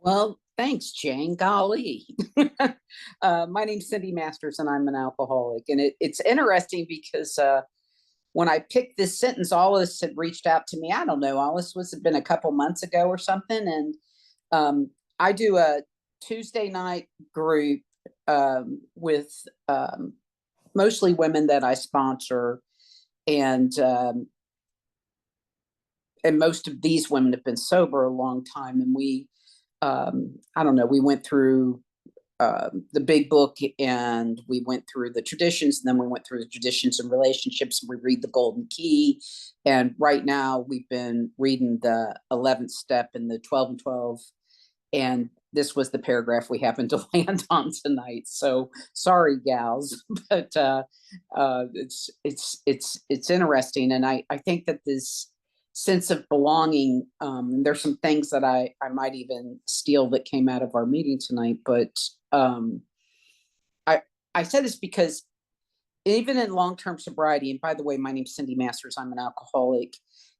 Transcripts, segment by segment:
Well, thanks, Jane. Golly. My name's Cyndi Masters, and I'm an alcoholic. And it's interesting because when I picked this sentence, Alice had reached out to me. I don't know, Alice was it been a couple months ago or something. And I do a Tuesday night group with mostly women that I sponsor. And and most of these women have been sober a long time. And I don't know, we went through the big book and we went through the traditions, and then we went through the traditions and relationships, and we read the golden key. And right now we've been reading the 11th step in the 12 and 12. And this was the paragraph we happened to land on tonight. So sorry, gals, but it's interesting. And I think that this sense of belonging, there's some things that I might even steal that came out of our meeting tonight, but um, I I said this because even in long-term sobriety, and by the way, my name's Cyndi Masters, I'm an alcoholic,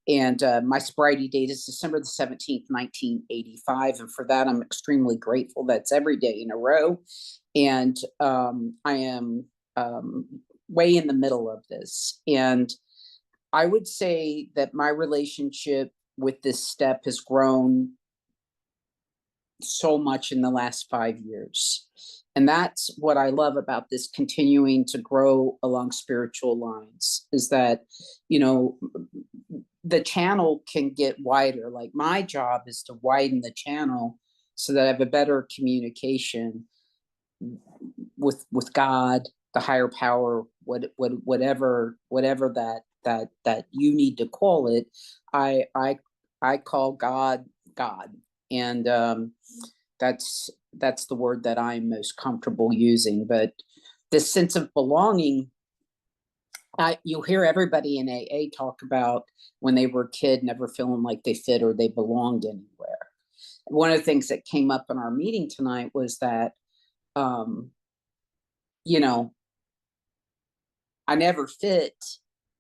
and my sobriety date is December the 17th, 1985, and for that I'm extremely grateful. That's every day in a row. And I am way in the middle of this, and I would say that my relationship with this step has grown so much in the last 5 years. And that's what I love about this continuing to grow along spiritual lines, is that, you know, the channel can get wider. Like, my job is to widen the channel so that I have a better communication with God, the higher power, whatever that you need to call it. I call God God. And that's the word that I'm most comfortable using. But this sense of belonging, you'll hear everybody in AA talk about when they were a kid, never feeling like they fit or they belonged anywhere. One of the things that came up in our meeting tonight was that, um, you know, I never fit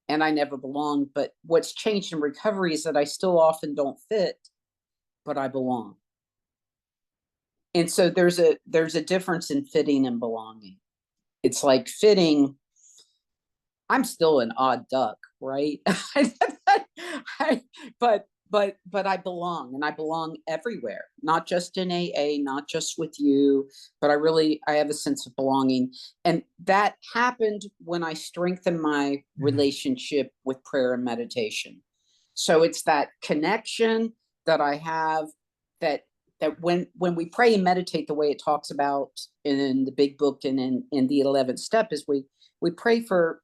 and I never belonged. But what's changed in recovery is that I still often don't fit, but I belong. And so there's a difference in fitting and belonging. It's like fitting, I'm still an odd duck, right? I, but I belong, and I belong everywhere, not just in AA, not just with you, but I have a sense of belonging. And that happened when I strengthened my relationship with prayer and meditation. So it's that connection that I have, that when we pray and meditate, the way it talks about in the big book and in the 11th step, is we pray for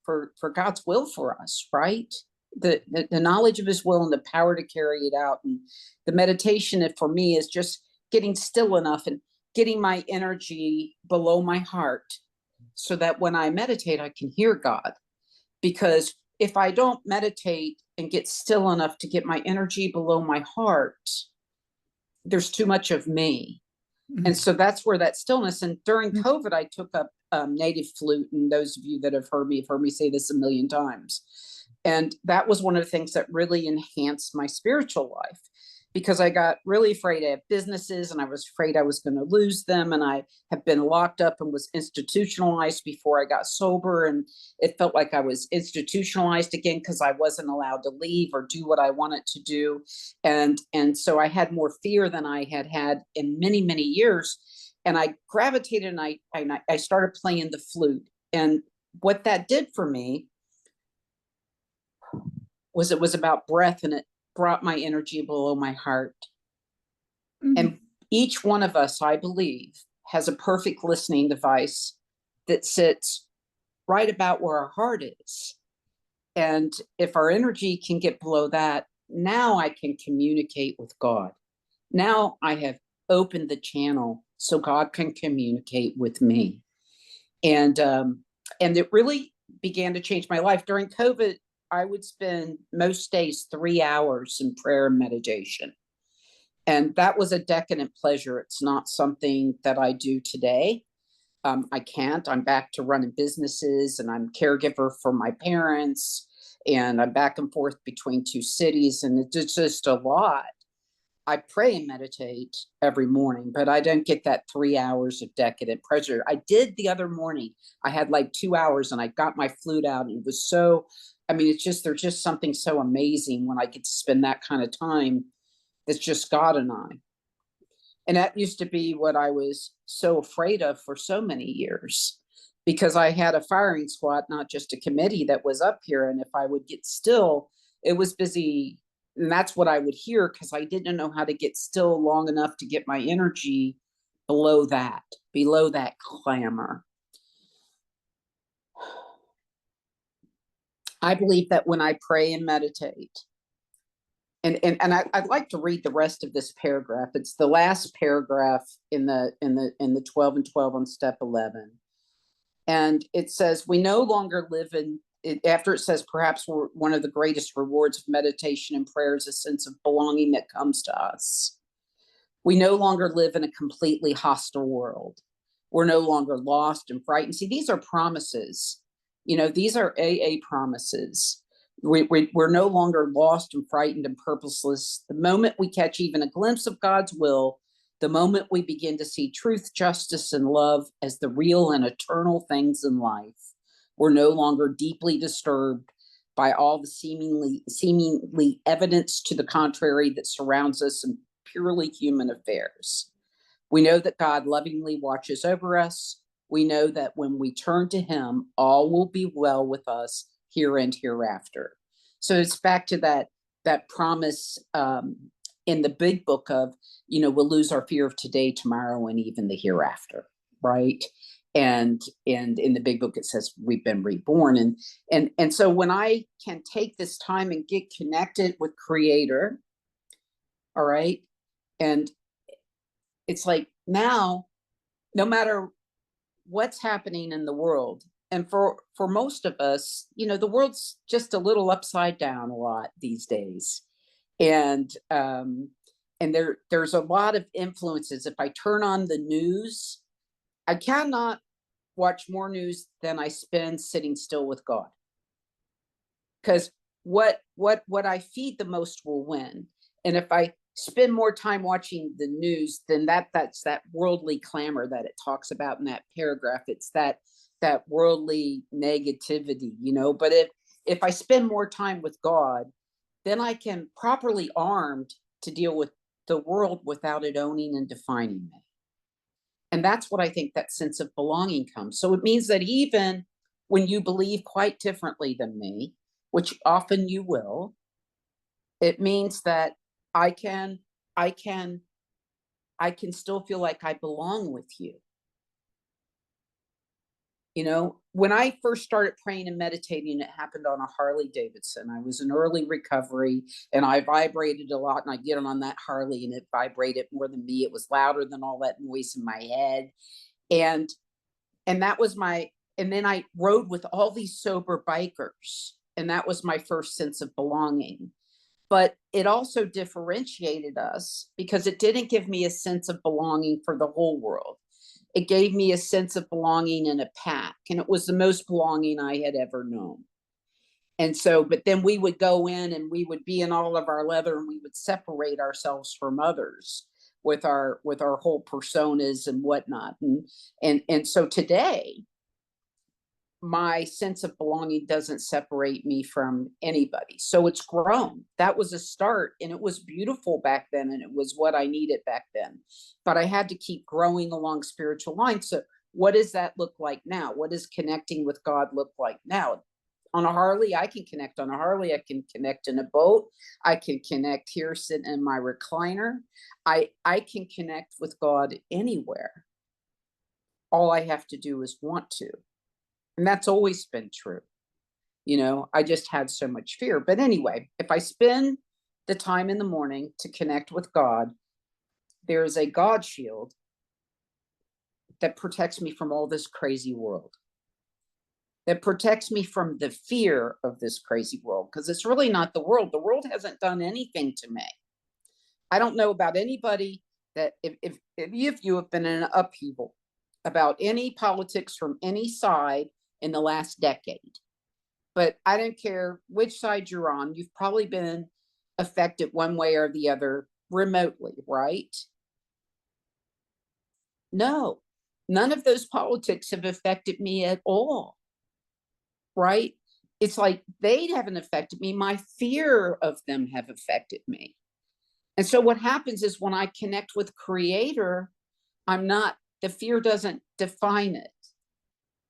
God's will for us, right? The knowledge of his will and the power to carry it out. And the meditation, for me, is just getting still enough and getting my energy below my heart, so that when I meditate, I can hear God. Because if I don't meditate and get still enough to get my energy below my heart, there's too much of me. And so that's where that stillness. And during COVID, I took up native flute. And those of you that have heard me say this a million times. And that was one of the things that really enhanced my spiritual life, because I got really afraid. I have businesses and I was afraid I was going to lose them. And I have been locked up and was institutionalized before I got sober. And it felt like I was institutionalized again because I wasn't allowed to leave or do what I wanted to do. And so I had more fear than I had had in many, many years. And I gravitated, and I started playing the flute. And what that did for me was, it was about breath, and it brought my energy below my heart. And each one of us, I believe, has a perfect listening device that sits right about where our heart is. And if our energy can get below that, now I can communicate with God. Now I have opened the channel so God can communicate with me. And it really began to change my life. During COVID, I would spend most days 3 hours in prayer and meditation. And that was a decadent pleasure. It's not something that I do today. I can't. I'm back to running businesses, and I'm caregiver for my parents, and I'm back and forth between two cities, and it's just a lot. I pray and meditate every morning, but I don't get that 3 hours of decadent pleasure. I did the other morning. I had like 2 hours and I got my flute out, and it was so, I mean, it's just, there's just something so amazing when I get to spend that kind of time. That's just God and I. And that used to be what I was so afraid of for so many years, because I had a firing squad, not just a committee that was up here. And if I would get still, it was busy. And that's what I would hear, because I didn't know how to get still long enough to get my energy below that clamor. I believe that when I pray and meditate, and I'd like to read the rest of this paragraph. It's the last paragraph in the 12 and 12 on step 11. And it says, we no longer live in it, after it says, perhaps one of the greatest rewards of meditation and prayer is a sense of belonging that comes to us. We no longer live in a completely hostile world. We're no longer lost and frightened. See, these are promises. These are AA promises. We're no longer lost and frightened and purposeless. The moment we catch even a glimpse of God's will, the moment we begin to see truth, justice, and love as the real and eternal things in life, we're no longer deeply disturbed by all the seemingly evidence to the contrary that surrounds us in purely human affairs. We know that God lovingly watches over us. We know that when we turn to him, all will be well with us here and hereafter. So it's back to that promise in the big book of, we'll lose our fear of today, tomorrow, and even the hereafter, right? And in the big book, it says we've been reborn. And so when I can take this time and get connected with Creator, all right, and it's like now, no matter what's happening in the world, and for most of us, the world's just a little upside down a lot these days. And there's a lot of influences. If I turn on the news, I cannot watch more news than I spend sitting still with God. Because what I feed the most will win. And if I spend more time watching the news, then that's that worldly clamor that it talks about in that paragraph. It's that worldly negativity, but if I spend more time with God, then I can properly armed to deal with the world without it owning and defining me. And that's what I think that sense of belonging comes. So it means that even when you believe quite differently than me, which often you will, it means that I can still feel like I belong with you. When I first started praying and meditating, it happened on a Harley Davidson. I was in early recovery and I vibrated a lot, and I get on that Harley and it vibrated more than me. It was louder than all that noise in my head. And that was and then I rode with all these sober bikers, and that was my first sense of belonging. But it also differentiated us because it didn't give me a sense of belonging for the whole world. It gave me a sense of belonging in a pack, and it was the most belonging I had ever known. And so, but then we would go in and we would be in all of our leather, and we would separate ourselves from others with our whole personas and whatnot. And so today, my sense of belonging doesn't separate me from anybody. So it's grown. That was a start, and it was beautiful back then, and it was what I needed back then. But I had to keep growing along spiritual lines. So what does that look like now? What does connecting with God look like now? On a Harley, I can connect on a Harley. I can connect in a boat. I can connect here sitting in my recliner. I can connect with God anywhere. All I have to do is want to. And that's always been true. I just had so much fear. But anyway, if I spend the time in the morning to connect with God, there is a God shield that protects me from all this crazy world, that protects me from the fear of this crazy world, because it's really not the world. The world hasn't done anything to me. I don't know about anybody that if any of you have been in an upheaval about any politics from any side in the last decade. But I don't care which side you're on, you've probably been affected one way or the other remotely, right? No, none of those politics have affected me at all, right? It's like they haven't affected me. My fear of them have affected me. And so what happens is when I connect with Creator, I'm not, the fear doesn't define it.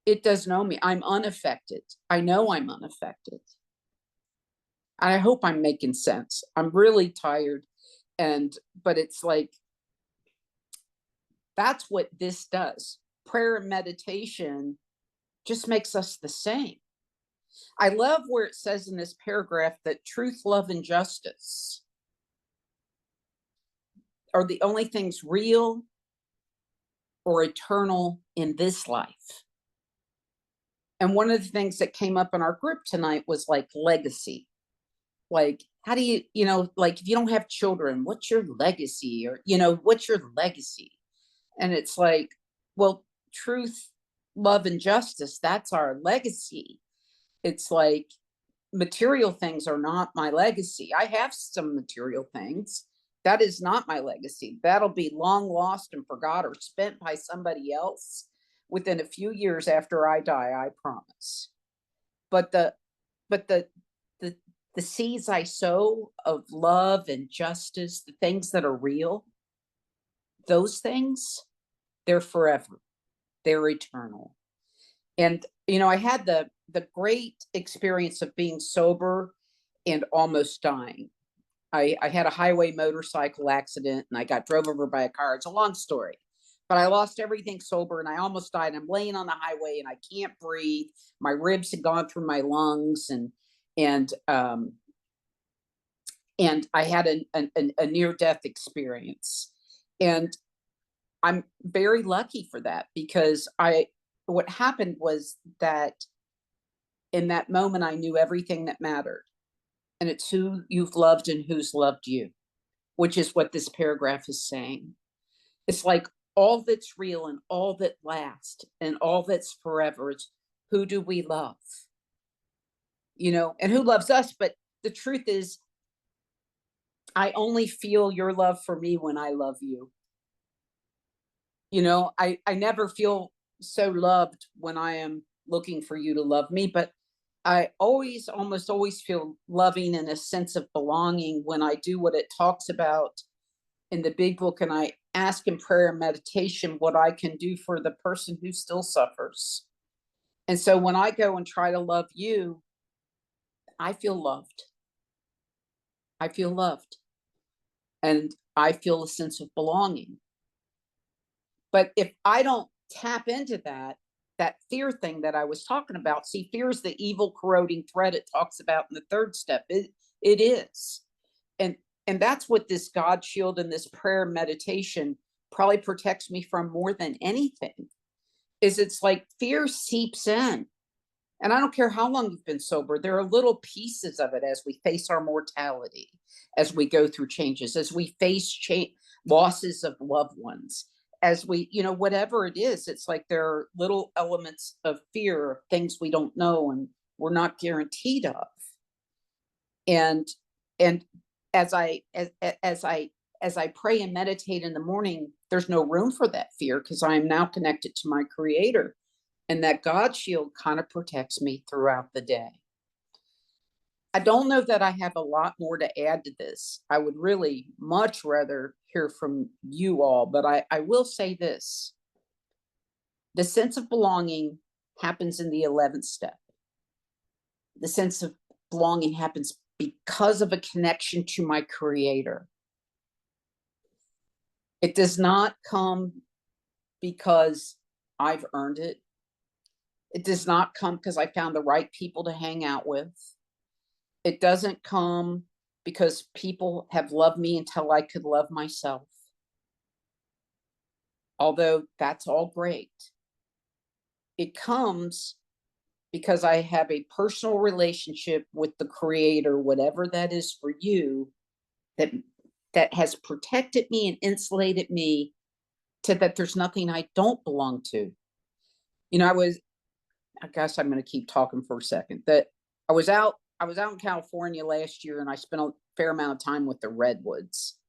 It does know me. I'm unaffected. I know I'm unaffected. I hope I'm making sense. I'm really tired. But it's like, that's what this does. Prayer and meditation just makes us the same. I love where it says in this paragraph that truth, love, and justice are the only things real or eternal in this life. And one of the things that came up in our group tonight was like legacy. Like, how do you, like if you don't have children, what's your legacy? Or, what's your legacy? And it's like, well, truth, love, and justice, that's our legacy. It's like material things are not my legacy. I have some material things. That is not my legacy. That'll be long lost and forgot or spent by somebody else within a few years after I die, I promise. But the seeds I sow of love and justice, the things that are real, those things, they're forever. They're eternal. And I had the great experience of being sober and almost dying. I had a highway motorcycle accident and I got drove over by a car. It's a long story, but I lost everything sober and I almost died. I'm laying on the highway and I can't breathe. My ribs had gone through my lungs and I had a near-death experience. And I'm very lucky for that because what happened was that in that moment, I knew everything that mattered. And it's who you've loved and who's loved you, which is what this paragraph is saying. It's like all that's real and all that lasts and all that's forever is who do we love? And who loves us? But the truth is, I only feel your love for me when I love you. I never feel so loved when I am looking for you to love me, but I almost always feel loving and a sense of belonging when I do what it talks about in the big book. And I ask in prayer and meditation what I can do for the person who still suffers. And so when I go and try to love you, I feel loved. I feel loved. And I feel a sense of belonging. But if I don't tap into that fear thing that I was talking about, see, fear is the evil corroding thread it talks about in the third step. It is. And that's what this God shield and this prayer meditation probably protects me from more than anything, is it's like fear seeps in. And I don't care how long you've been sober, there are little pieces of it as we face our mortality, as we go through changes, as we face losses of loved ones, as we, whatever it is, it's like there are little elements of fear, things we don't know and we're not guaranteed of. And as I pray and meditate in the morning, there's no room for that fear because I am now connected to my Creator. And that God shield kind of protects me throughout the day. I don't know that I have a lot more to add to this. I would really much rather hear from you all, but I will say this. The sense of belonging happens in the 11th step. The sense of belonging happens because of a connection to my Creator. It does not come because I've earned it. It does not come because I found the right people to hang out with. It doesn't come because people have loved me until I could love myself. Although that's all great. It comes because I have a personal relationship with the Creator, whatever that is for you, that has protected me and insulated me to that there's nothing I don't belong to. I guess I'm going to keep talking for a second. That I was out in California last year and I spent a fair amount of time with the redwoods.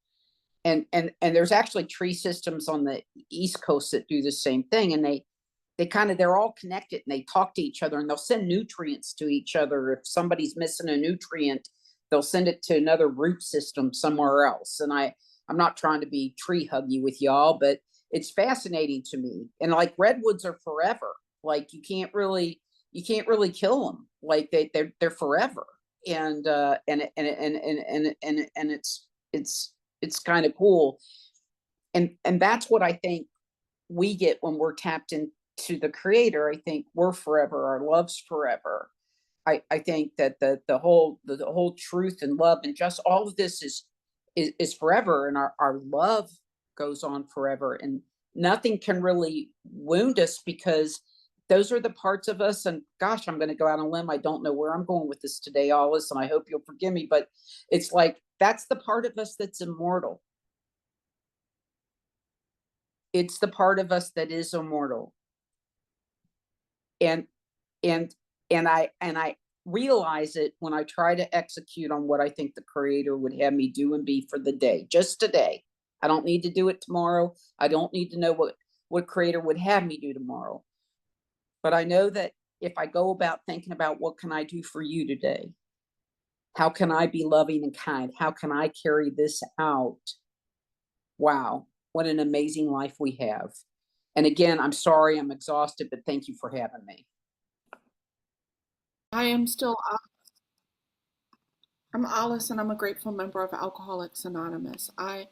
and there's actually tree systems on the East Coast that do the same thing, and they're all connected and they talk to each other and they'll send nutrients to each other. If somebody's missing a nutrient, they'll send it to another root system somewhere else. And I'm not trying to be tree huggy with y'all, but it's fascinating to me. And like redwoods are forever. Like you can't really kill them. Like they're forever. And it's kind of cool. And that's what I think we get when we're tapped into the creator. I think we're forever, our love's forever. I think that the whole truth and love and just all of this is forever, and our love goes on forever, and nothing can really wound us, because those are the parts of us. And gosh, I'm going to go out on a limb. I don't know where I'm going with this today, Alice, and I hope you'll forgive me, but it's like that's the part of us that's immortal. It's the part of us that is immortal. And I realize it when I try to execute on what I think the creator would have me do and be for the day, just today. I don't need to do it tomorrow. I don't need to know what creator would have me do tomorrow. But I know that if I go about thinking about what can I do for you today? How can I be loving and kind? How can I carry this out? Wow, what an amazing life we have. And again, I'm sorry, I'm exhausted, but thank you for having me. I am still, I'm Alice, and I'm a grateful member of Alcoholics Anonymous. I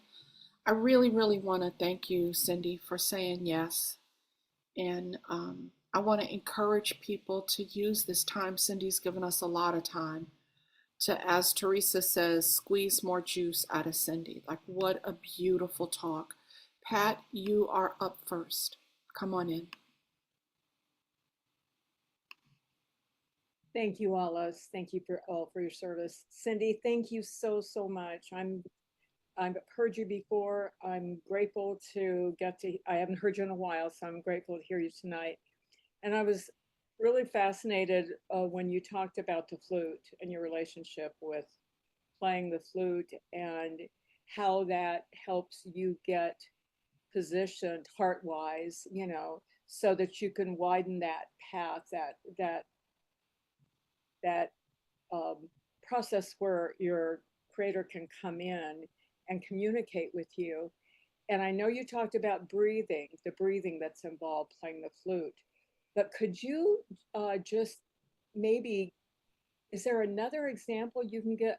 really, really want to thank you, Cyndi, for saying yes. And I want to encourage people to use this time. Cindy's given us a lot of time to, as Teresa says, squeeze more juice out of Cyndi. Like, what a beautiful talk. Pat, you are up first. Come on in. Thank you, Alice. Thank you for all for your service. Cyndi, thank you so much. I've heard you before. I'm grateful to I haven't heard you in a while, so I'm grateful to hear you tonight. And I was really fascinated when you talked about the flute and your relationship with playing the flute and how that helps you get positioned heart-wise, so that you can widen that path, that process where your creator can come in and communicate with you. And I know you talked about the breathing that's involved playing the flute, but could you just maybe, is there another example you can get?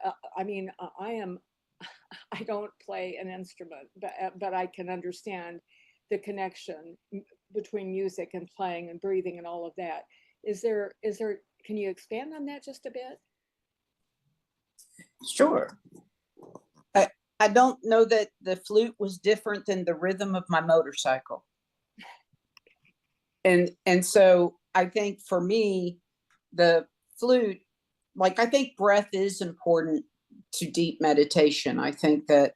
I don't play an instrument, but I can understand the connection between music and playing and breathing and all of that. Can you expand on that just a bit? Sure. I don't know that the flute was different than the rhythm of my motorcycle. And so I think for me, the flute, like I think breath is important to deep meditation. I think that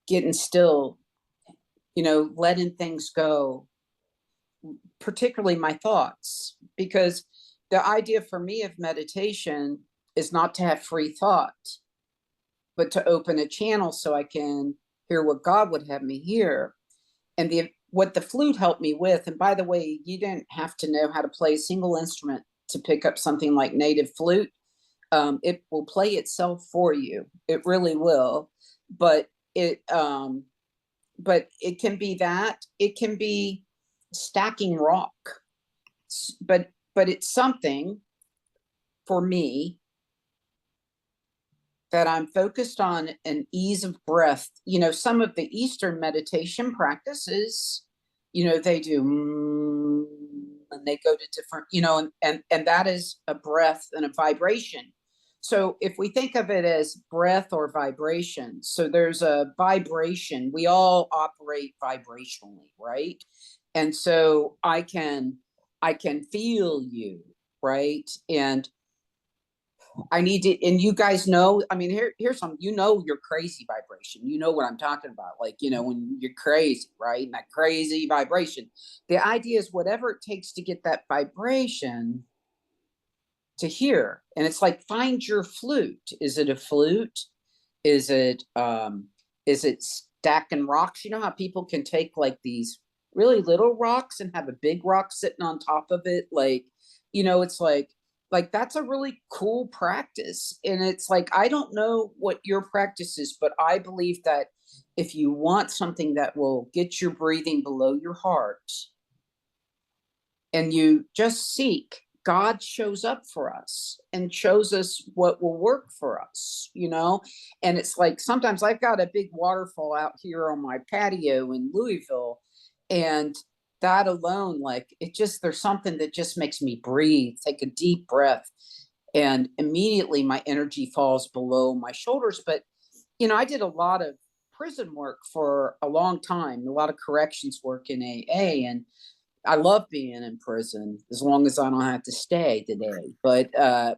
getting still, letting things go, particularly my thoughts, because the idea for me of meditation is not to have free thought, but to open a channel so I can hear what God would have me hear. And what the flute helped me with, and by the way, you didn't have to know how to play a single instrument to pick up something like native flute. It will play itself for you. It really will. But it can be that. It can be stacking rock. But it's something for me that I'm focused on an ease of breath. Some of the Eastern meditation practices, they do, and they go to different, and that is a breath and a vibration. So if we think of it as breath or vibration, so there's a vibration, we all operate vibrationally, right? And so I can feel you, right? And I need to, and you guys know, I mean, here's some, your crazy vibration. You know what I'm talking about. Like, when you're crazy, right? And that crazy vibration. The idea is whatever it takes to get that vibration to hear. And it's like, find your flute. Is it a flute? Is it stacking rocks? You know how people can take like these really little rocks and have a big rock sitting on top of it? Like, it's like that's a really cool practice. And it's like, I don't know what your practice is, but I believe that if you want something that will get your breathing below your heart, and you just seek, God shows up for us and shows us what will work for us. And it's like sometimes I've got a big waterfall out here on my patio in Louisville, and that alone, like there's something that just makes me breathe, take a deep breath, and immediately my energy falls below my shoulders. But, I did a lot of prison work for a long time, a lot of corrections work in AA, and I love being in prison as long as I don't have to stay today. But I've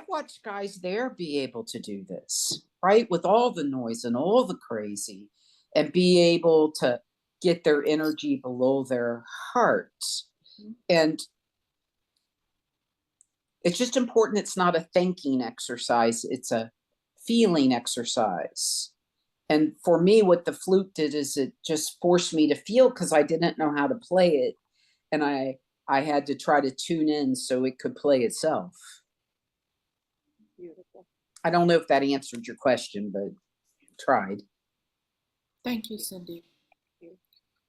watched guys there be able to do this, right? With all the noise and all the crazy, and be able to get their energy below their hearts. And it's just important. It's not a thinking exercise. It's a feeling exercise. And for me, what the flute did is it just forced me to feel, because I didn't know how to play it. And I had to try to tune in so it could play itself. Beautiful. I don't know if that answered your question, but tried. Thank you, Cyndi.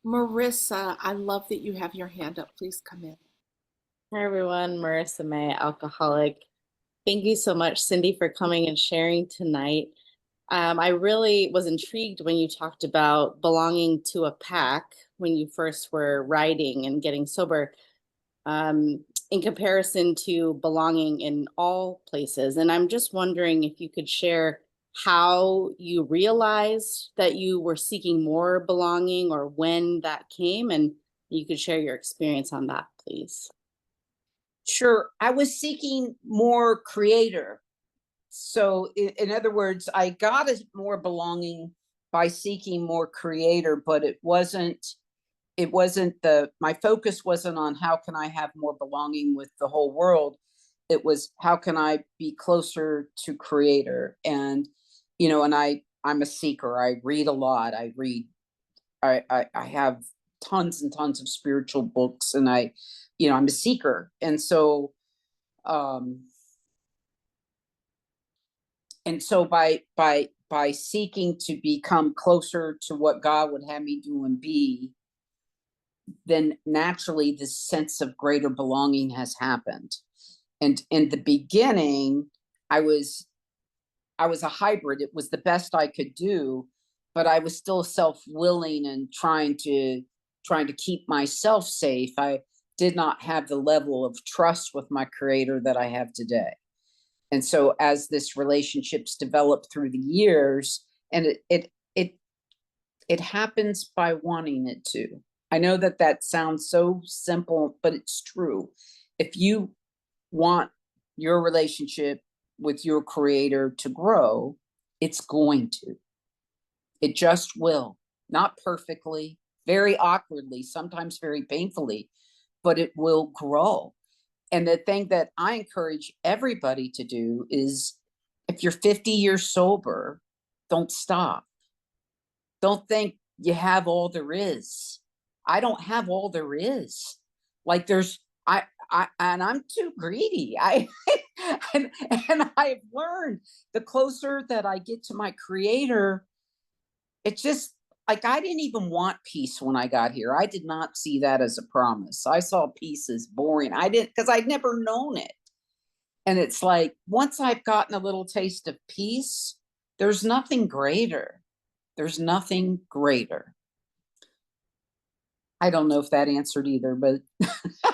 Marissa, I love that you have your hand up. Please come in. Hi everyone, Marissa May, alcoholic. Thank you so much, Cyndi, for coming and sharing tonight. I really was intrigued when you talked about belonging to a pack when you first were writing and getting sober, in comparison to belonging in all places. And I'm just wondering if you could share how you realized that you were seeking more belonging, or when that came, and you could share your experience on that, please. Sure. I was seeking more creator. So in other words, I got more belonging by seeking more creator, but it wasn't my focus wasn't on how can I have more belonging with the whole world. It was how can I be closer to creator. And and I'm a seeker. I read a lot. I have tons and tons of spiritual books, and I'm a seeker. And so by seeking to become closer to what God would have me do and be, then naturally this sense of greater belonging has happened. And in the beginning, I was a hybrid. It was the best I could do, but I was still self-willing and trying to keep myself safe. I did not have the level of trust with my creator that I have today. And so as this relationship's developed through the years, and it happens by wanting it to. I know that sounds so simple, but it's true. If you want your relationship with your creator to grow, it's going to. It just will. Not perfectly, very awkwardly, sometimes very painfully, but it will grow. And the thing that I encourage everybody to do is, if you're 50 years sober, don't stop. Don't think you have all there is. I don't have all there is. Like and I'm too greedy. And I've learned the closer that I get to my creator, it's just like, I didn't even want peace when I got here. I did not see that as a promise. I saw peace as boring. I didn't, because I'd never known it. And it's like, once I've gotten a little taste of peace, there's nothing greater. There's nothing greater. I don't know if that answered either, but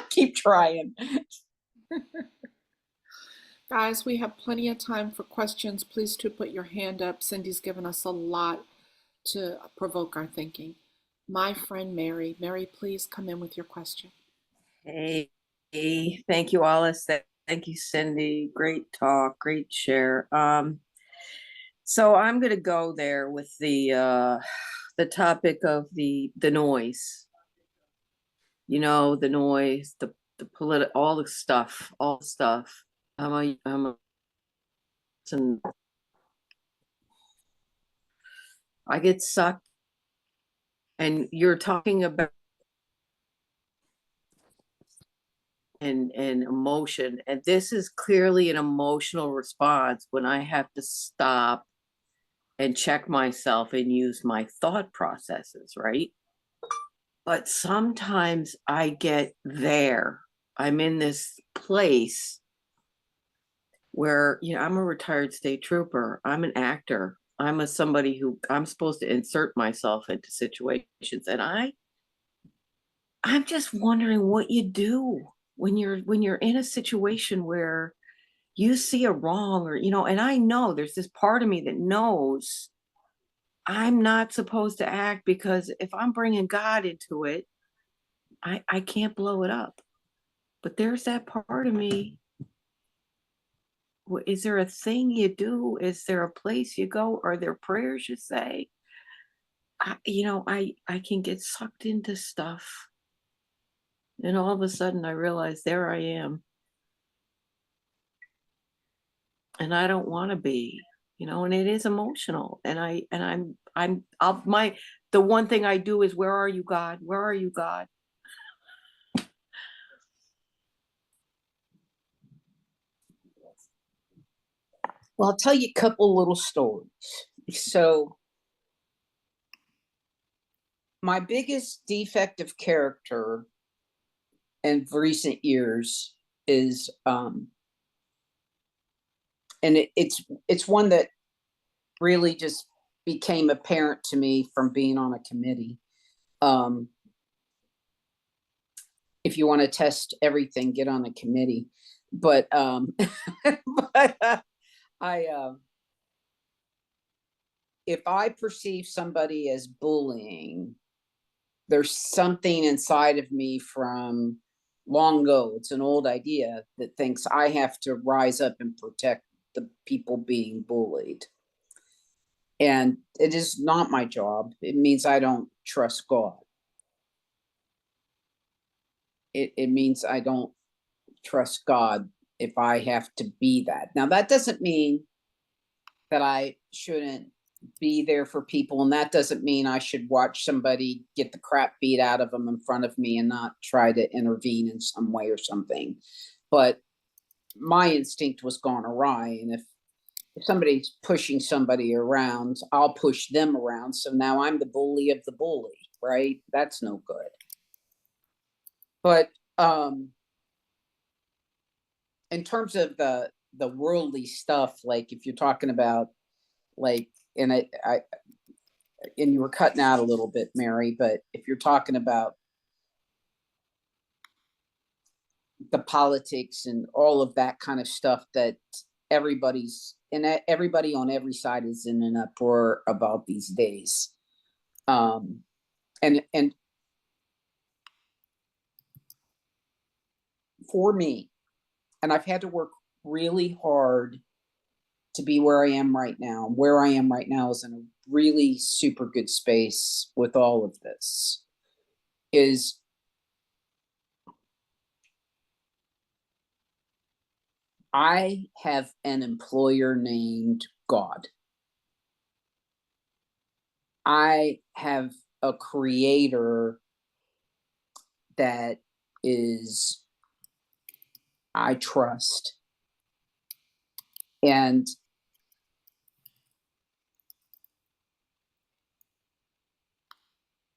keep trying. Guys, we have plenty of time for questions. Please do put your hand up. Cyndi's given us a lot to provoke our thinking. My friend Mary. Mary, please come in with your question. Hey, thank you, Alice. Thank you, Cyndi. Great talk, great share. So I'm gonna go there with the topic of the noise. The noise, the all the stuff. I'm a and I get sucked. And you're talking about and emotion, and this is clearly an emotional response when I have to stop and check myself and use my thought processes, right? But sometimes I get there. I'm in this place where, you know, I'm a retired state trooper. I'm an actor. I'm somebody who I'm supposed to insert myself into situations. And I'm just wondering what you do when you're in a situation where you see a wrong, or, you know, and I know there's this part of me that knows I'm not supposed to act, because if I'm bringing God into it, I can't blow it up. But there's that part of me. Is there a thing you do? Is there a place you go? Are there prayers you say? I can get sucked into stuff. And all of a sudden I realize there I am. And I don't want to be, you know, and it is emotional. And the one thing I do is, where are you, God? Where are you, God? Well, I'll tell you a couple little stories. So my biggest defect of character in recent years is and it's one that really just became apparent to me from being on a committee. If you want to test everything, get on a committee. But but if I perceive somebody as bullying, there's something inside of me from long ago. It's an old idea that thinks I have to rise up and protect the people being bullied. And it is not my job. It means I don't trust God. It means I don't trust God if I have to be that. Now, that doesn't mean that I shouldn't be there for people, and that doesn't mean I should watch somebody get the crap beat out of them in front of me and not try to intervene in some way or something. But my instinct was gone awry, and if somebody's pushing somebody around, I'll push them around. So now I'm the bully of the bully, right? That's no good. But in terms of the worldly stuff, like if you're talking about like, and I and you were cutting out a little bit, Mary, but if you're talking about the politics and all of that kind of stuff that everybody on every side is in an uproar about these days. And for me, and I've had to work really hard to be where I am right now. Where I am right now is in a really super good space with all of this. Is I have an employer named God. I have a creator that is I trust. And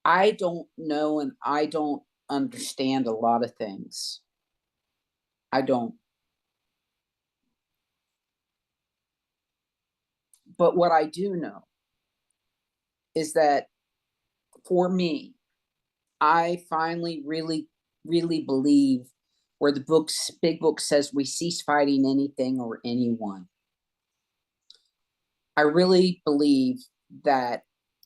I don't know and I don't understand a lot of things. I don't. But what I do know is that for me, I finally really, really believe where the big book says we cease fighting anything or anyone. I really believe that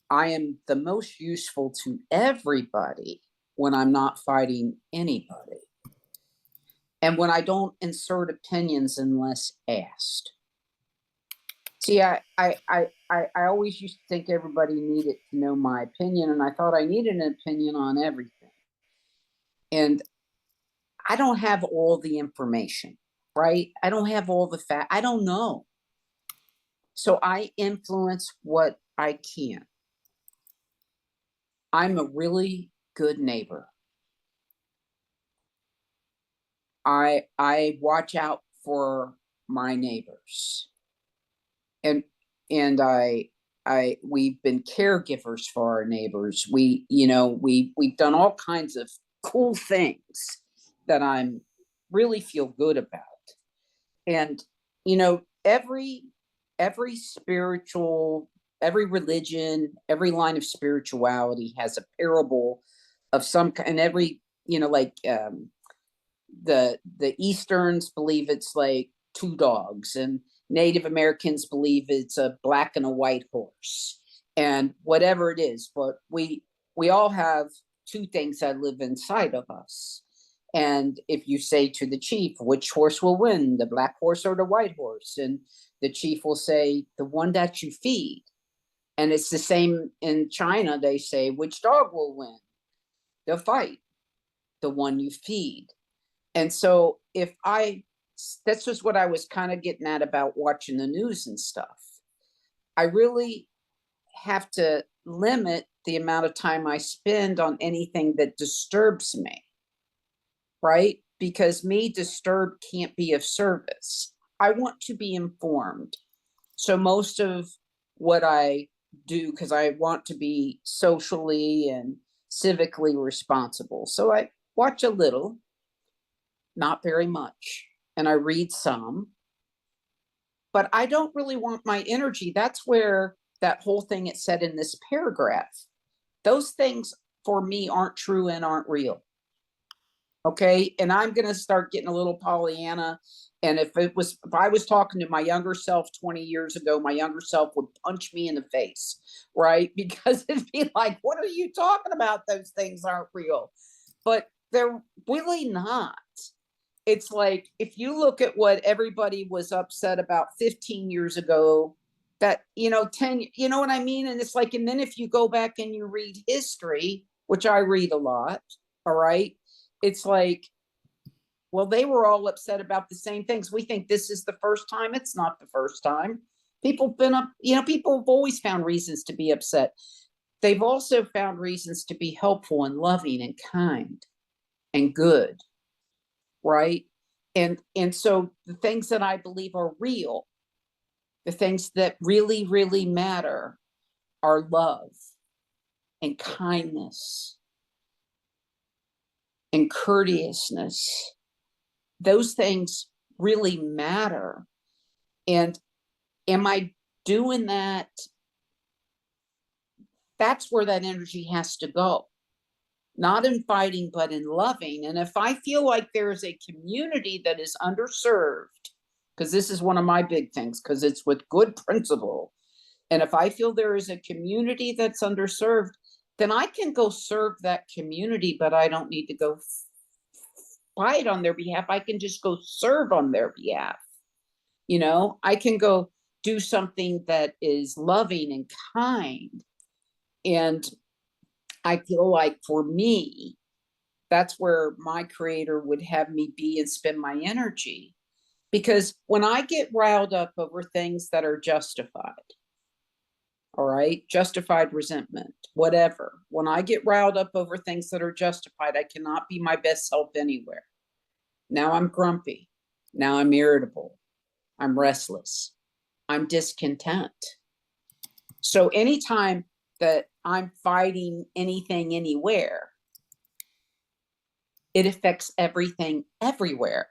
I am the most useful to everybody when I'm not fighting anybody. And when I don't insert opinions unless asked. See, I always used to think everybody needed to know my opinion, and I thought I needed an opinion on everything. And I don't have all the information, right? I don't have all the facts. I don't know. So I influence what I can. I'm a really good neighbor. I watch out for my neighbors. And we've been caregivers for our neighbors. We've done all kinds of cool things that I'm really feel good about. And every spiritual, every religion, every line of spirituality has a parable of some kind. And every, the Easterns believe it's like two dogs, and Native Americans believe it's a black and a white horse, and whatever it is. But we all have two things that live inside of us. And if you say to the chief, which horse will win, the black horse or the white horse? And the chief will say, the one that you feed. And it's the same in China. They say, which dog will win? They'll fight, the one you feed. And so that's just what I was kind of getting at about watching the news and stuff. I really have to limit the amount of time I spend on anything that disturbs me, right? Because me disturbed can't be of service. I want to be informed. So most of what I do, because I want to be socially and civically responsible. So I watch a little, not very much, and I read some, but I don't really want my energy. That's where that whole thing it said in this paragraph, those things for me aren't true and aren't real. Okay. And I'm going to start getting a little Pollyanna. And if I was talking to my younger self 20 years ago, my younger self would punch me in the face, right? Because it'd be like, what are you talking about? Those things aren't real, but they're really not. It's like, if you look at what everybody was upset about 15 years ago, that, 10, you know what I mean? And it's like, and then if you go back and you read history, which I read a lot, all right, it's like, well, they were all upset about the same things. We think this is the first time. It's not the first time. People have always found reasons to be upset. They've also found reasons to be helpful and loving and kind and good, right? And so the things that I believe are real, the things that really, really matter, are love and kindness and courteousness. Those things really matter. And am I doing that? That's where that energy has to go. Not in fighting, but in loving. And if I feel like there is a community that is underserved, because this is one of my big things, because it's with good principle. And if I feel there is a community that's underserved, then I can go serve that community, but I don't need to go fight on their behalf. I can just go serve on their behalf. I can go do something that is loving and kind. And I feel like for me, that's where my creator would have me be and spend my energy. Because when I get riled up over things that are justified, all right, justified resentment, whatever, when I get riled up over things that are justified, I cannot be my best self anywhere. Now I'm grumpy. Now I'm irritable. I'm restless. I'm discontent. So anytime that I'm fighting anything anywhere, it affects everything everywhere.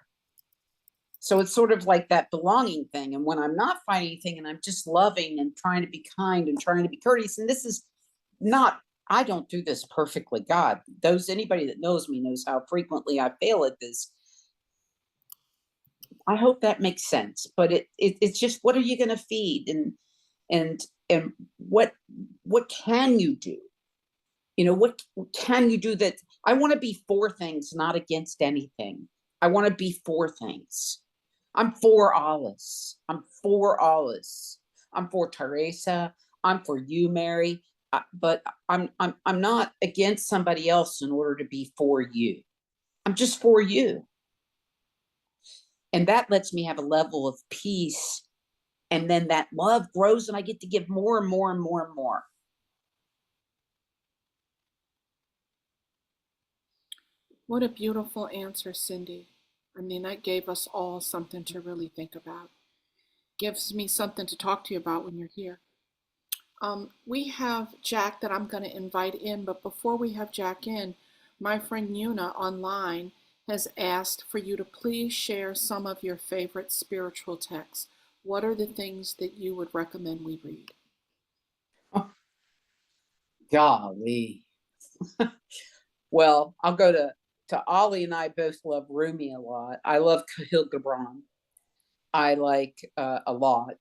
So it's sort of like that belonging thing. And when I'm not fighting anything and I'm just loving and trying to be kind and trying to be courteous, and this is not, I don't do this perfectly. God, anybody that knows me knows how frequently I fail at this. I hope that makes sense. But it's just, what are you going to feed? And what can you do? What can you do? That I want to be for things, not against anything. I want to be for things. I'm for Alice. I'm for Alice. I'm for Teresa. I'm for you, Mary. But I'm not against somebody else in order to be for you. I'm just for you. And that lets me have a level of peace And then that love grows and I get to give more and more and more and more. What a beautiful answer, Cyndi. I mean, that gave us all something to really think about. Gives me something to talk to you about when you're here. We have Jack that I'm going to invite in, but before we have Jack in, my friend Yuna online has asked for you to please share some of your favorite spiritual texts. What are the things that you would recommend we read? Oh, golly. Well, I'll go to Ollie, and I both love Rumi a lot. I love Kahil Gibran. I like a lot.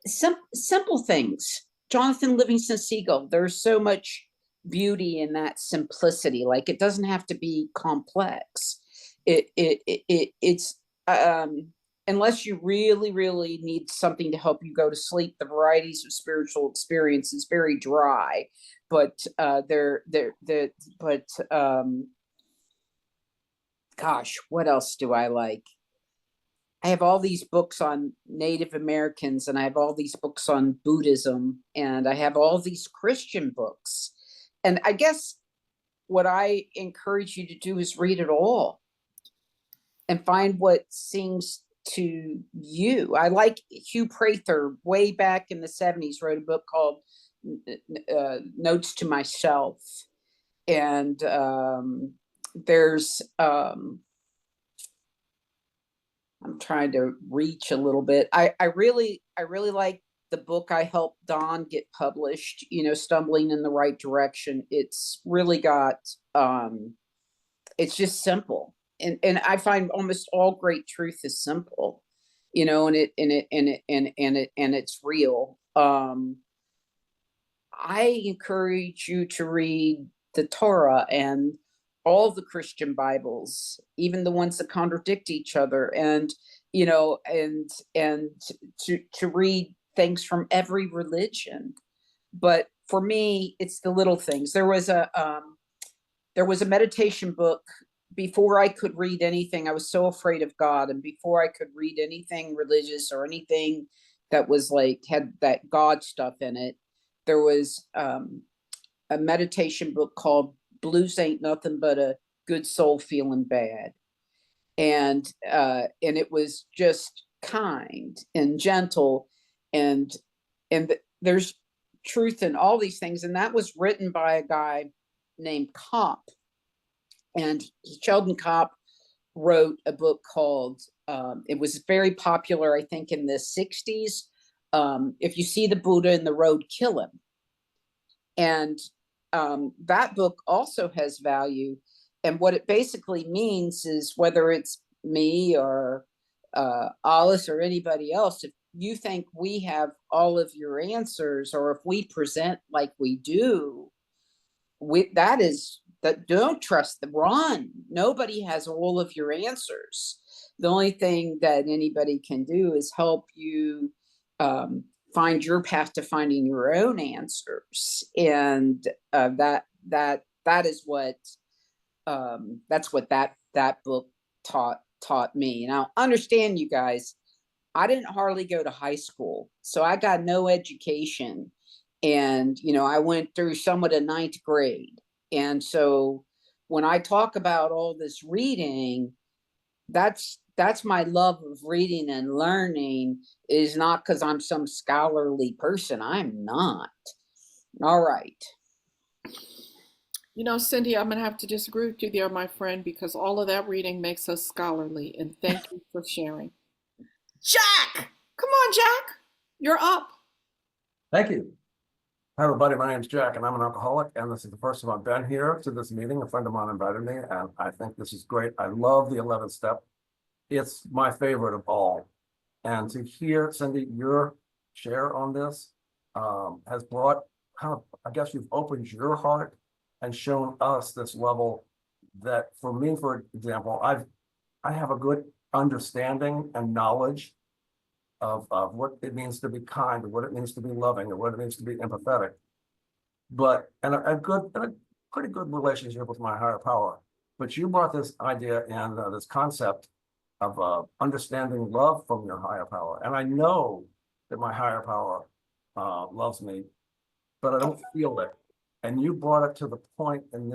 Simple things. Jonathan Livingston Seagull. There's so much beauty in that simplicity. Like, it doesn't have to be complex. It's unless you really, really need something to help you go to sleep. The varieties of spiritual experience is very dry, but gosh, what else do I like? I have all these books on Native Americans, and I have all these books on Buddhism, and I have all these Christian books. And I guess what I encourage you to do is read it all and find what seems to you. I like Hugh Prather, way back in the 70s, wrote a book called Notes to Myself. And there's I'm trying to reach a little bit. I really like the book I helped Don get published, Stumbling in the Right Direction. It's really got it's just simple. And I find almost all great truth is simple, and it's real. I encourage you to read the Torah and all the Christian Bibles, even the ones that contradict each other, and to read things from every religion. But for me, it's the little things. There was a meditation book. Before I could read anything, I was so afraid of God, and before I could read anything religious or anything that was like had that God stuff in it, there was a meditation book called Blues Ain't Nothing But a Good Soul Feeling Bad. And it was just kind and gentle, and there's truth in all these things. And that was written by a guy named Kopp. And Sheldon Kopp wrote a book called, it was very popular, I think, in the 60s. If you see the Buddha in the road, kill him. And that book also has value. And what it basically means is, whether it's me or Alice or anybody else, if you think we have all of your answers, or if we present like we do, that don't trust the run. Nobody has all of your answers. The only thing that anybody can do is help you find your path to finding your own answers. And that is what that's what that book taught me. Now, understand, you guys, I didn't hardly go to high school, so I got no education. And I went through some of the ninth grade. And so when I talk about all this reading, that's my love of reading and learning, is not because I'm some scholarly person. I'm not. All right. Cyndi, I'm going to have to disagree with you there, my friend, because all of that reading makes us scholarly. And thank you for sharing. Jack! Come on, Jack. You're up. Thank you. Hi, everybody. My name's Jack, and I'm an alcoholic, and this is the first time I've been here to this meeting. A friend of mine invited me, and I think this is great. I love the 11th step. It's my favorite of all. And to hear, Cyndi, your share on this has brought I guess you've opened your heart and shown us this level that, for me, for example, I have a good understanding and knowledge of what it means to be kind, or what it means to be loving, or what it means to be empathetic. But and a pretty good relationship with my higher power. But you brought this idea and this concept understanding love from your higher power. And I know that my higher power loves me, but I don't feel it. And you brought it to the point in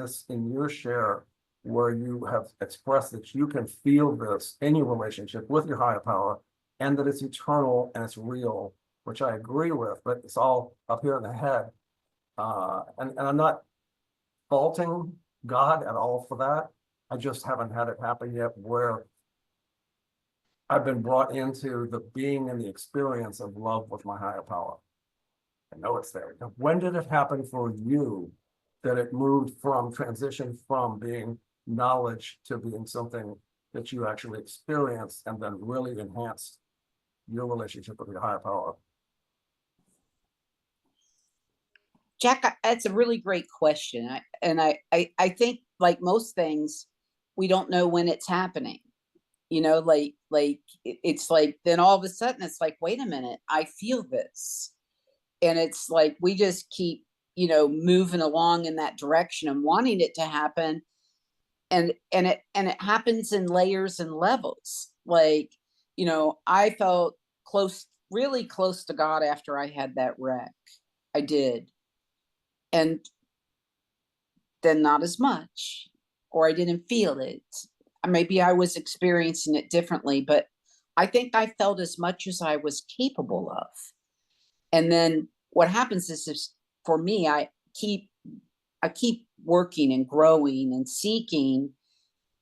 your share where you have expressed that you can feel this in your relationship with your higher power, and that it's eternal and it's real, which I agree with, but it's all up here in the head. And I'm not faulting God at all for that. I just haven't had it happen yet where I've been brought into the being and the experience of love with my higher power. I know it's there. Now, when did it happen for you that it moved from transition from being knowledge to being something that you actually experienced and then really enhanced your relationship with your higher power? Jack, that's a really great question. I think, like most things, we don't know when it's happening. You know, it's like, then all of a sudden it's like, wait a minute, I feel this. And it's like, we just keep, moving along in that direction and wanting it to happen. And it happens in layers and levels. Like, I felt really close to God after I had that wreck. I did. And then not as much, or I didn't feel it. Maybe I was experiencing it differently, but I think I felt as much as I was capable of. And then what happens is for me, I keep working and growing and seeking,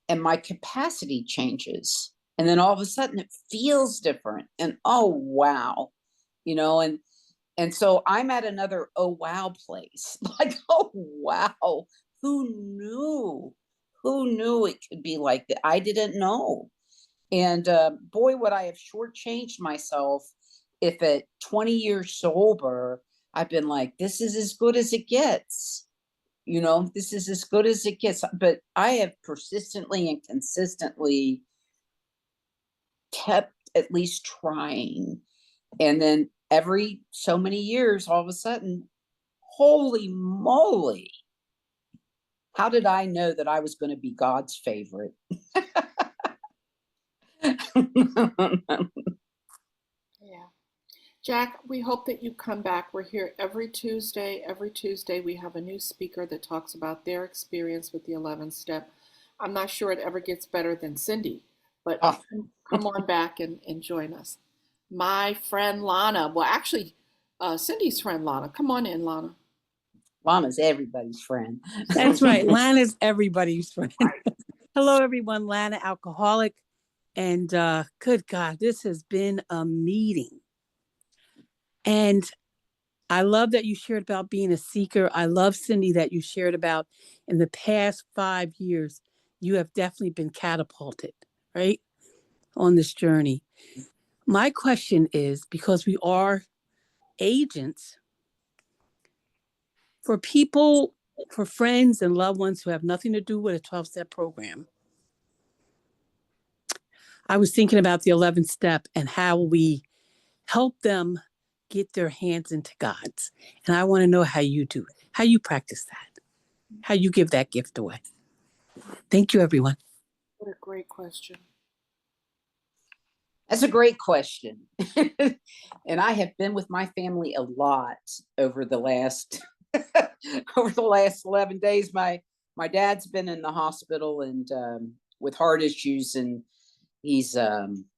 and my capacity changes. And then all of a sudden it feels different. And oh wow, and so I'm at another oh wow place. Like, oh wow, who knew? Who knew it could be like that? I didn't know. And boy, would I have shortchanged myself if at 20 years sober, I've been like, this is as good as it gets. This is as good as it gets. But I have persistently and consistently kept at least trying. And then every so many years, all of a sudden, holy moly, how did I know that I was going to be God's favorite? Yeah. Jack, we hope that you come back. We're here every Tuesday. Every Tuesday, we have a new speaker that talks about their experience with the 11th step. I'm not sure it ever gets better than Cyndi, but Oh, come on back and join us. My friend Lana, well, actually, Cyndi's friend Lana. Come on in, Lana. Lana's everybody's friend. That's right. Lana's everybody's friend. Hello, everyone. Lana, alcoholic. And good God, this has been a meeting. And I love that you shared about being a seeker. I love, Cyndi, that you shared about in the past 5 years, you have definitely been catapulted, right, on this journey. My question is, because we are agents, for people, for friends and loved ones who have nothing to do with a 12-step program, I was thinking about the 11th step and how we help them get their hands into God's. And I want to know how you do it, how you practice that, how you give that gift away. Thank you, everyone. What a great question. That's a great question. And I have been with my family a lot over the last over the last 11 days. My dad's been in the hospital and with heart issues, and he's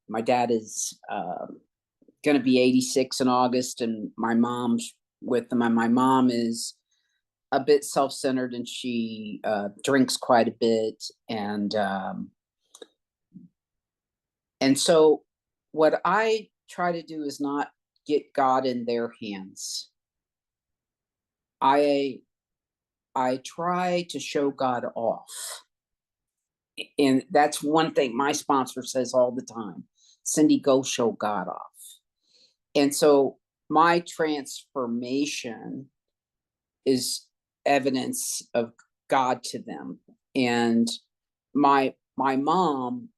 my dad is going to be 86 in August, and my mom's with them. And my mom is a bit self-centered, and she drinks quite a bit, and so what I try to do is not get God in their hands. I try to show God off. And that's one thing my sponsor says all the time. Cyndi, go show God off. And so my transformation is evidence of God to them. And my mom,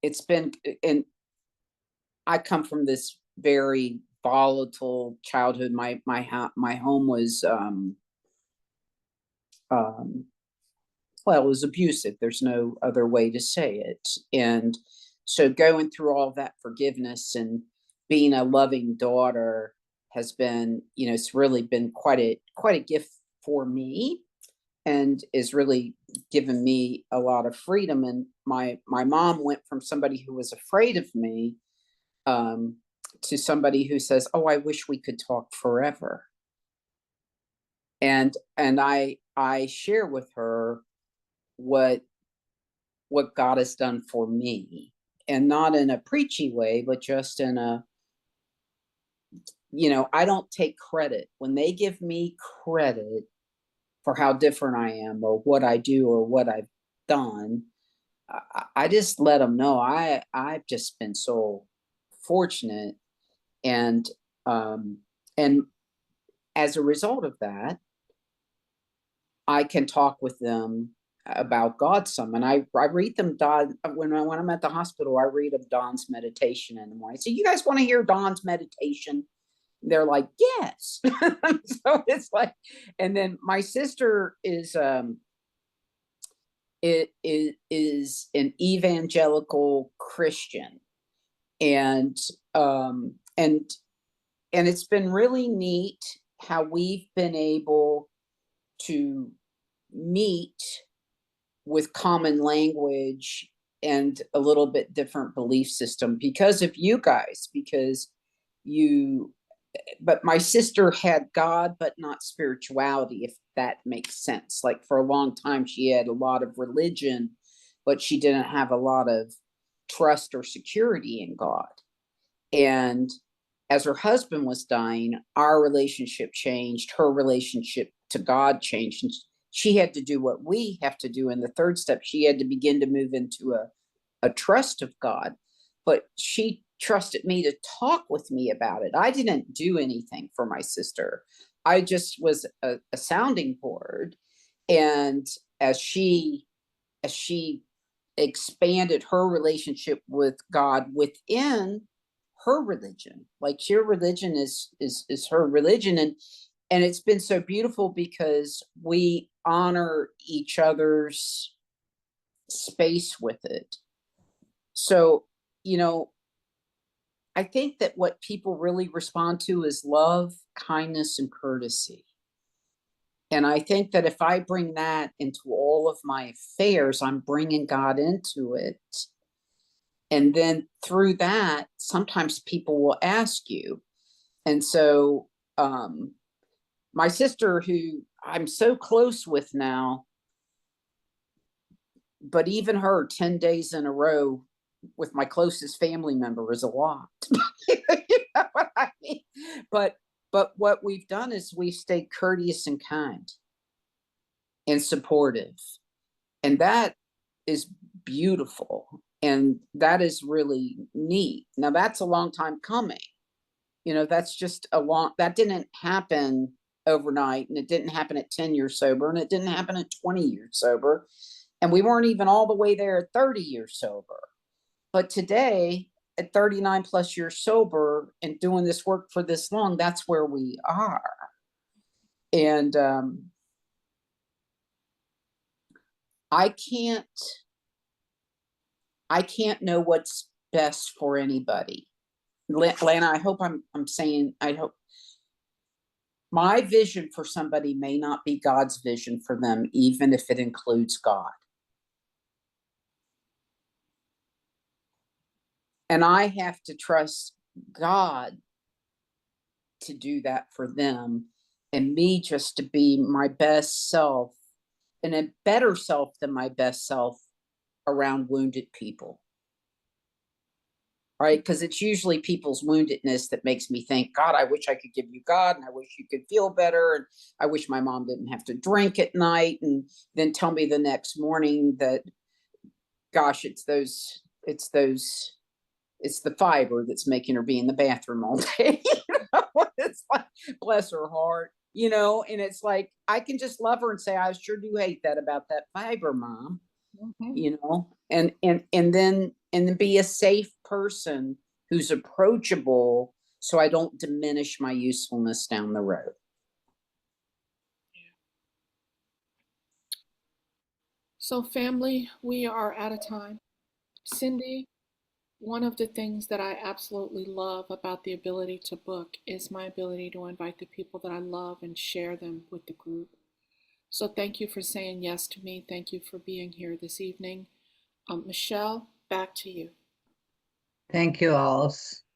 it's been, and I come from this very volatile childhood. My home was well, it was abusive. There's no other way to say it. And so going through all that forgiveness and being a loving daughter has been, it's really been quite a gift for me, and is really given me a lot of freedom. And my mom went from somebody who was afraid of me, to somebody who says, "Oh, I wish we could talk forever." And I share with her what God has done for me, and not in a preachy way, but just in a, I don't take credit when they give me credit for how different I am or what I do or what I've done. I just let them know I've just been so fortunate, and um and as a result of that, I can talk with them about God some. And I read them Don when I'm at the hospital, I read them Don's meditation in the morning. So, you guys want to hear Don's meditation? They're like, yes. So it's like, and then my sister is an evangelical Christian, and um and and it's been really neat how we've been able to meet with common language and a little bit different belief system because of you guys, because you but my sister had God but not spirituality, if that makes sense. Like, for a long time she had a lot of religion, but she didn't have a lot of trust or security in God. And as her husband was dying, our relationship changed, her relationship to God changed. And she had to do what we have to do in the third step. She had to begin to move into a trust of God. But she trusted me to talk with me about it. I didn't do anything for my sister. I just was a sounding board. And as she expanded her relationship with God within her religion, like, your religion is her religion. And it's been so beautiful because we honor each other's space with it. So, I think that what people really respond to is love, kindness, and courtesy. And I think that if I bring that into all of my affairs, I'm bringing God into it. And then through that, sometimes people will ask you. And so, my sister, who I'm so close with now, but even her 10 days in a row with my closest family member is a lot. You know what I mean? But what we've done is we've stayed courteous and kind and supportive. And that is beautiful. And that is really neat. Now, that's a long time coming. That's just that didn't happen overnight, and it didn't happen at 10 years sober, and it didn't happen at 20 years sober. And we weren't even all the way there at 30 years sober. But today, at 39 plus years sober and doing this work for this long, that's where we are. And I can't know what's best for anybody. Lana, I hope I'm saying, I hope my vision for somebody may not be God's vision for them, even if it includes God. And I have to trust God to do that for them, and me just to be my best self, and a better self than my best self around wounded people. Right? Because it's usually people's woundedness that makes me think, God, I wish I could give you God, and I wish you could feel better, and I wish my mom didn't have to drink at night, and then tell me the next morning that, gosh, it's the fiber that's making her be in the bathroom all day. It's like, bless her heart, and it's like, I can just love her and say, I sure do hate that about that fiber, Mom. And then be a safe person who's approachable, so I don't diminish my usefulness down the road. So family, we are out of time. Cyndi, one of the things that I absolutely love about the ability to book is my ability to invite the people that I love and share them with the group. So thank you for saying yes to me. Thank you for being here this evening. Michelle, back to you. Thank you, Alice.